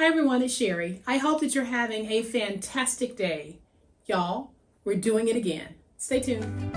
Hi everyone, it's Sherry. I hope that you're having a fantastic day. Y'all, we're doing it again. Stay tuned.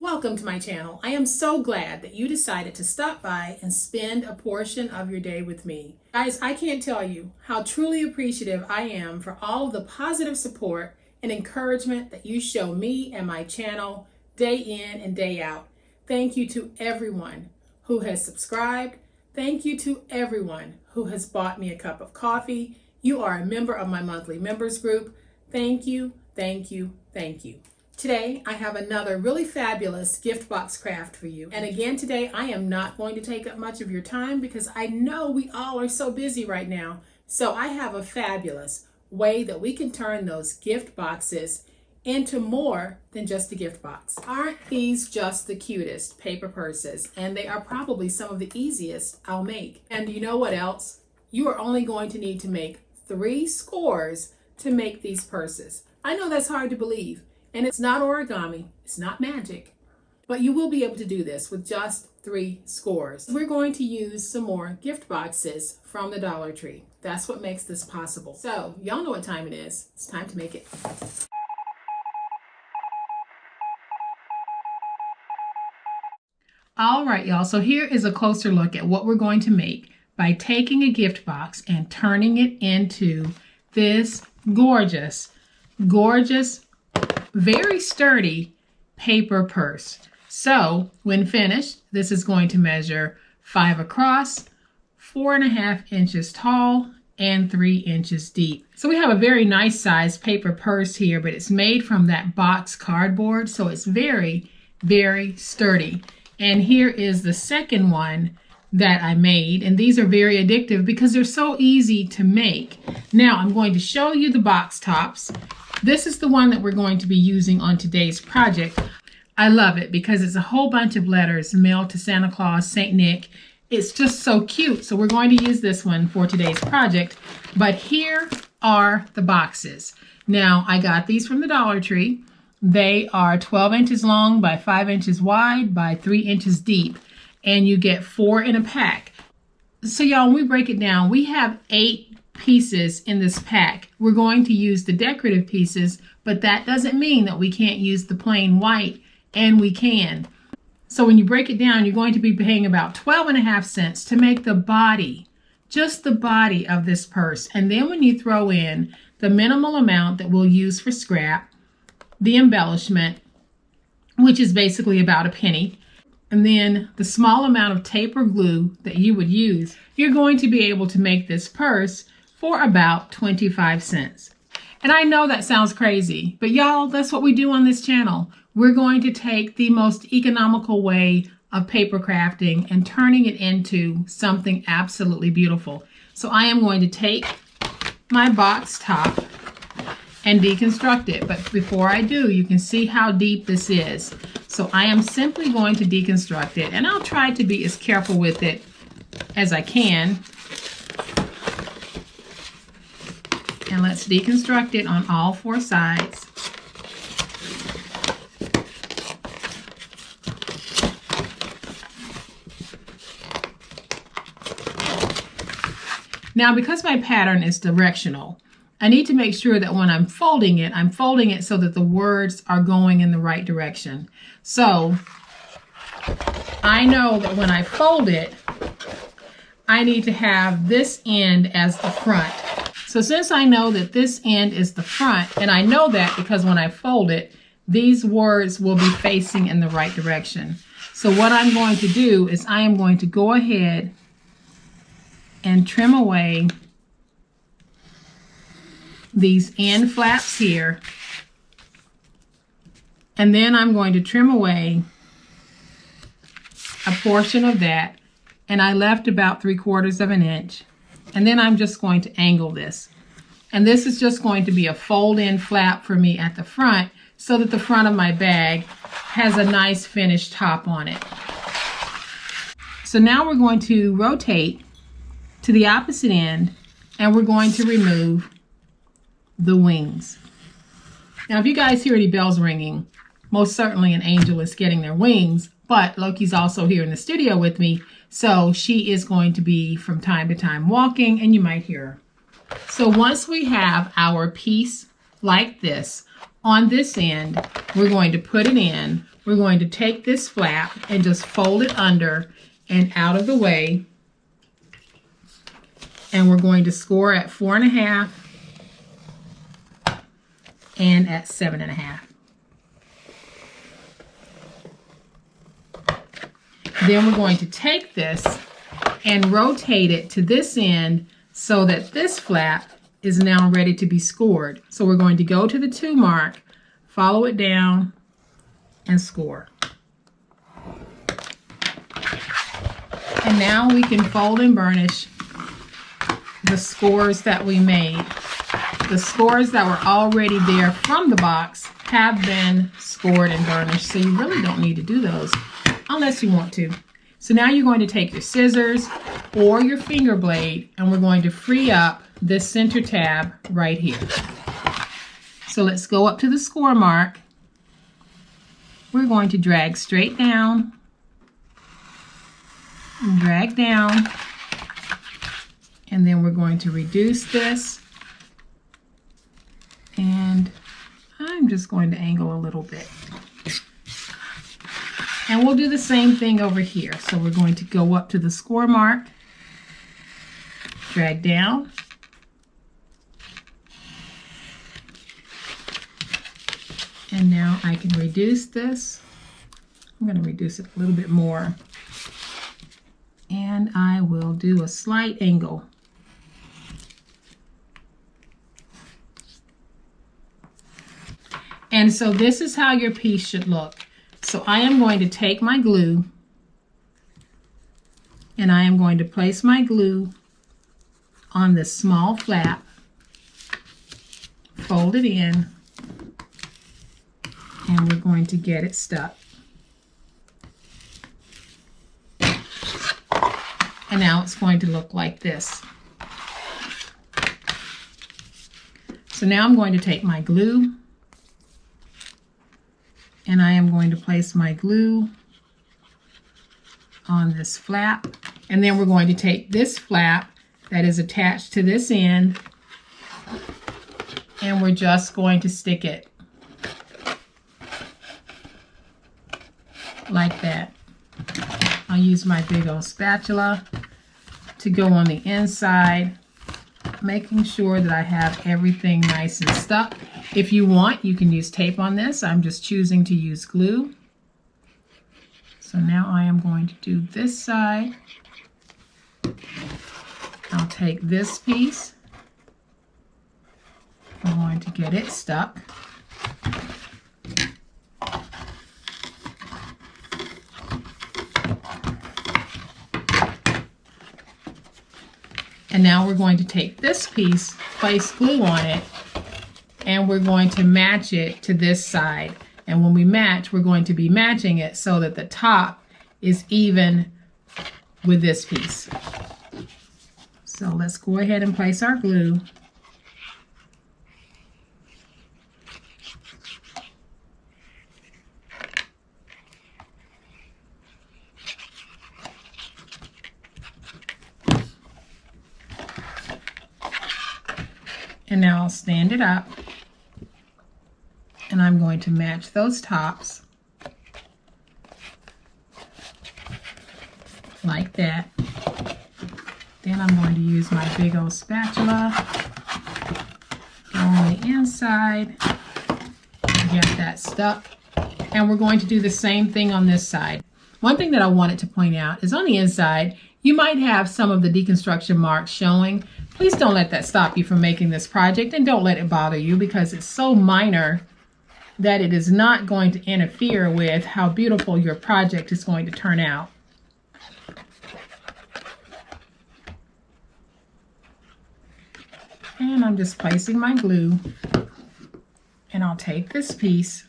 Welcome to my channel. I am so glad that you decided to stop by and spend a portion of your day with me. Guys, I can't tell you how truly appreciative I am for all of the positive support and encouragement that you show me and my channel day in and day out. Thank you to everyone who has subscribed. Thank you to everyone who has bought me a cup of coffee. You are a member of my monthly members group. Thank you, thank you, thank you. Today, I have another really fabulous gift box craft for you. And again, today, I am not going to take up much of your time because I know we all are so busy right now. So I have a fabulous way that we can turn those gift boxes into more than just a gift box. Aren't these just the cutest paper purses? And they are probably some of the easiest I'll make. And you know what else? You are only going to need to make 3 scores to make these purses. I know that's hard to believe. And it's not origami, it's not magic, but you will be able to do this with just 3 scores. We're going to use some more gift boxes from the Dollar Tree. That's what makes this possible. So y'all know what time it is. It's time to make it. All right, y'all, so here is a closer look at what we're going to make by taking a gift box and turning it into this gorgeous, very sturdy paper purse. So when finished, this is going to measure 5 across, 4.5 inches tall, and 3 inches deep. So we have a very nice sized paper purse here, but it's made from that box cardboard, so it's very, very sturdy. And here is the second one that I made, and these are very addictive because they're so easy to make. Now I'm going to show you the box tops. This is the one that we're going to be using on today's project. I love it because it's a whole bunch of letters mailed to Santa Claus, St. Nick. It's just so cute. So we're going to use this one for today's project. But here are the boxes. Now, I got these from the Dollar Tree. They are 12 inches long by 5 inches wide by 3 inches deep. And you get 4 in a pack. So y'all, when we break it down, we have 8 pieces in this pack. We're going to use the decorative pieces, but that doesn't mean that we can't use the plain white, and we can. So when you break it down, you're going to be paying about 12.5 cents to make the body, just the body of this purse. And then when you throw in the minimal amount that we'll use for scrap, the embellishment, which is basically about a penny, and then the small amount of tape or glue that you would use, you're going to be able to make this purse for about 25 cents. And I know that sounds crazy, but y'all, that's what we do on this channel. We're going to take the most economical way of paper crafting and turning it into something absolutely beautiful. So I am going to take my box top and deconstruct it. But before I do, you can see how deep this is. So I am simply going to deconstruct it, and I'll try to be as careful with it as I can. And let's deconstruct it on all 4 sides. Now, because my pattern is directional, I need to make sure that when I'm folding it so that the words are going in the right direction. So I know that when I fold it, I need to have this end as the front. So since I know that this end is the front, and I know that because when I fold it, these words will be facing in the right direction. So what I'm going to do is I am going to go ahead and trim away these end flaps here. And then I'm going to trim away a portion of that. And I left about 3/4 of an inch. And then I'm just going to angle this. And this is just going to be a fold-in flap for me at the front so that the front of my bag has a nice finished top on it. So now we're going to rotate to the opposite end, and we're going to remove the wings. Now, if you guys hear any bells ringing, most certainly an angel is getting their wings, but Loki's also here in the studio with me, so she is going to be from time to time walking, and you might hear her. So once we have our piece like this, on this end, we're going to put it in. We're going to take this flap and just fold it under and out of the way. And we're going to score at 4.5 and at 7.5. Then we're going to take this and rotate it to this end so that this flap is now ready to be scored. So we're going to go to the 2 mark, follow it down, and score. And now we can fold and burnish the scores that we made. The scores that were already there from the box have been scored and burnished, so you really don't need to do those unless you want to. So now you're going to take your scissors or your finger blade, and we're going to free up this center tab right here. So let's go up to the score mark. We're going to drag straight down, and drag down, and then we're going to reduce this, and I'm just going to angle a little bit. And we'll do the same thing over here. So we're going to go up to the score mark, drag down, and now I can reduce this. I'm going to reduce it a little bit more, and I will do a slight angle. And so this is how your piece should look. So I am going to take my glue, and I am going to place my glue on this small flap, fold it in, and we're going to get it stuck. And now it's going to look like this. So now I'm going to take my glue, and I am going to place my glue on this flap, and then we're going to take this flap that is attached to this end, and we're just going to stick it like that. I'll use my big old spatula to go on the inside, making sure that I have everything nice and stuck. If you want, you can use tape on this. I'm just choosing to use glue. So now I am going to do this side. I'll take this piece. I'm going to get it stuck. And now we're going to take this piece, place glue on it, and we're going to match it to this side. And when we match, we're going to be matching it so that the top is even with this piece. So let's go ahead and place our glue. And now I'll stand it up, and I'm going to match those tops like that. Then I'm going to use my big old spatula, go on the inside, get that stuck, and we're going to do the same thing on this side. One thing that I wanted to point out is on the inside, you might have some of the deconstruction marks showing. Please don't let that stop you from making this project, and don't let it bother you, because it's so minor that it is not going to interfere with how beautiful your project is going to turn out. And I'm just placing my glue, and I'll take this piece,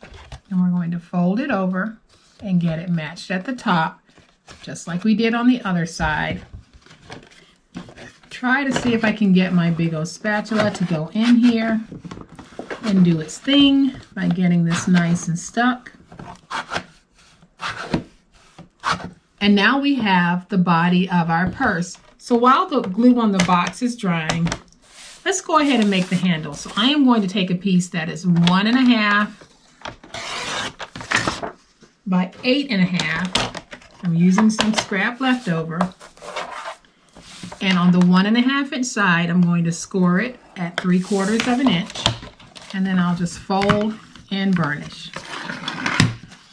and we're going to fold it over and get it matched at the top, just like we did on the other side. Try to see if I can get my big old spatula to go in here and do its thing by getting this nice and stuck. And now we have the body of our purse. So while the glue on the box is drying, let's go ahead and make the handle. So I am going to take a piece that is 1.5 by 8.5. I'm using some scrap leftover. And on the 1.5 inch side, I'm going to score it at 3/4 inch. And then I'll just fold and burnish.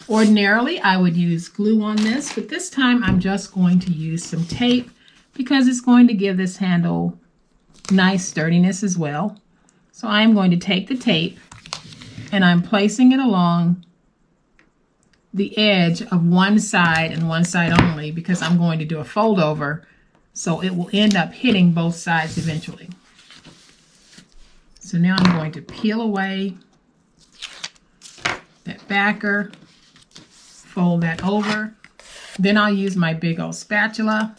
Ordinarily, I would use glue on this, but this time I'm just going to use some tape because it's going to give this handle nice sturdiness as well. So I'm going to take the tape and I'm placing it along the edge of one side and one side only because I'm going to do a fold over, so it will end up hitting both sides eventually. So now I'm going to peel away that backer, fold that over. Then I'll use my big old spatula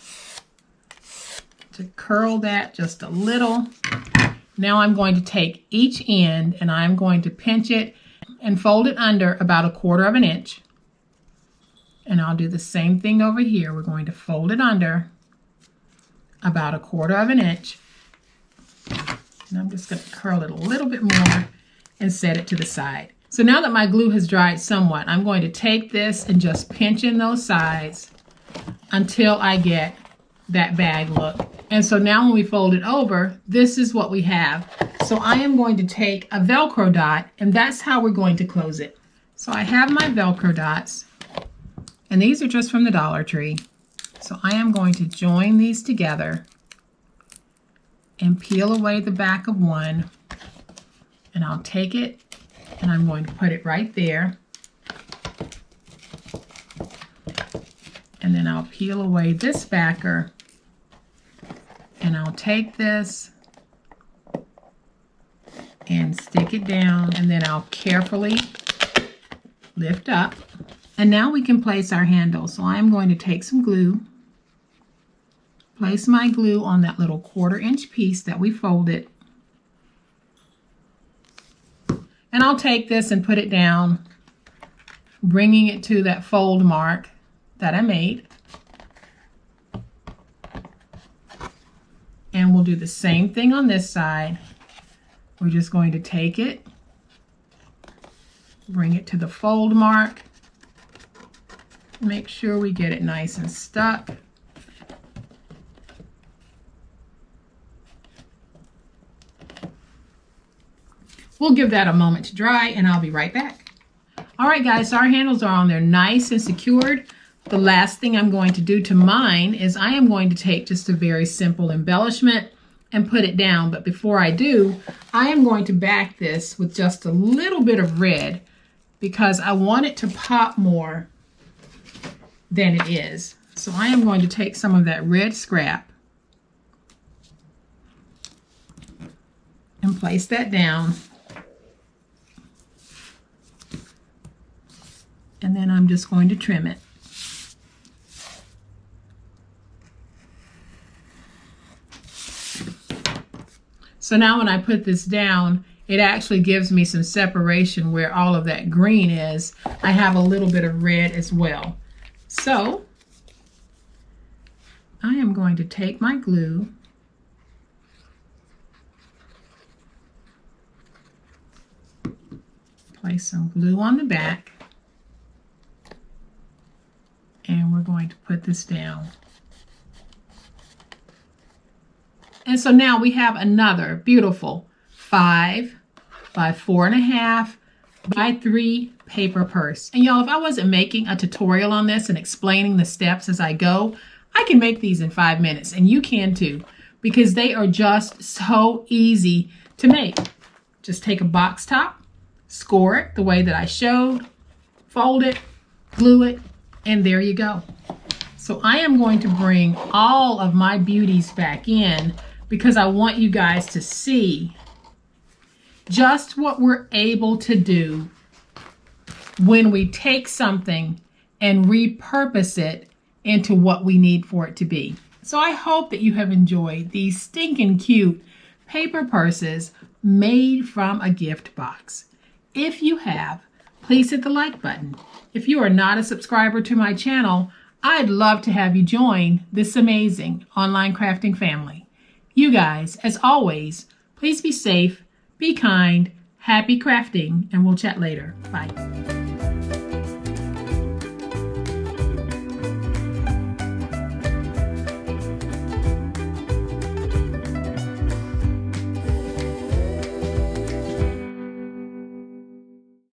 to curl that just a little. Now I'm going to take each end and I'm going to pinch it and fold it under about 1/4 inch. And I'll do the same thing over here. We're going to fold it under about 1/4 inch. And I'm just going to curl it a little bit more and set it to the side. So now that my glue has dried somewhat, I'm going to take this and just pinch in those sides until I get that bag look. And so now when we fold it over, this is what we have. So I am going to take a Velcro dot, and that's how we're going to close it. So I have my Velcro dots, and these are just from the Dollar Tree. So I am going to join these together and peel away the back of one, and I'll take it and I'm going to put it right there. And then I'll peel away this backer and I'll take this and stick it down, and then I'll carefully lift up. And now we can place our handle. So I'm going to take some glue, place my glue on that little 1/4 inch piece that we folded. And I'll take this and put it down, bringing it to that fold mark that I made. And we'll do the same thing on this side. We're just going to take it, bring it to the fold mark, make sure we get it nice and stuck. We'll give that a moment to dry and I'll be right back. All right guys, so our handles are on there nice and secured. The last thing I'm going to do to mine is I am going to take just a very simple embellishment and put it down. But before I do, I am going to back this with just a little bit of red because I want it to pop more than it is. So I am going to take some of that red scrap and place that down. And then I'm just going to trim it. So now when I put this down, it actually gives me some separation where all of that green is. I have a little bit of red as well. So I am going to take my glue place some glue on the back, and we're going to put this down. And so now we have another beautiful 5 by 4.5 by 3 paper purse. And y'all, if I wasn't making a tutorial on this and explaining the steps as I go, I can make these in 5 minutes, and you can too, because they are just so easy to make. Just take a box top, score it the way that I showed, fold it, glue it, and there you go. So I am going to bring all of my beauties back in because I want you guys to see just what we're able to do when we take something and repurpose it into what we need for it to be. So I hope that you have enjoyed these stinking cute paper purses made from a gift box. If you have, please hit the like button. If you are not a subscriber to my channel, I'd love to have you join this amazing online crafting family. You guys, as always, please be safe, be kind, happy crafting, and we'll chat later. Bye.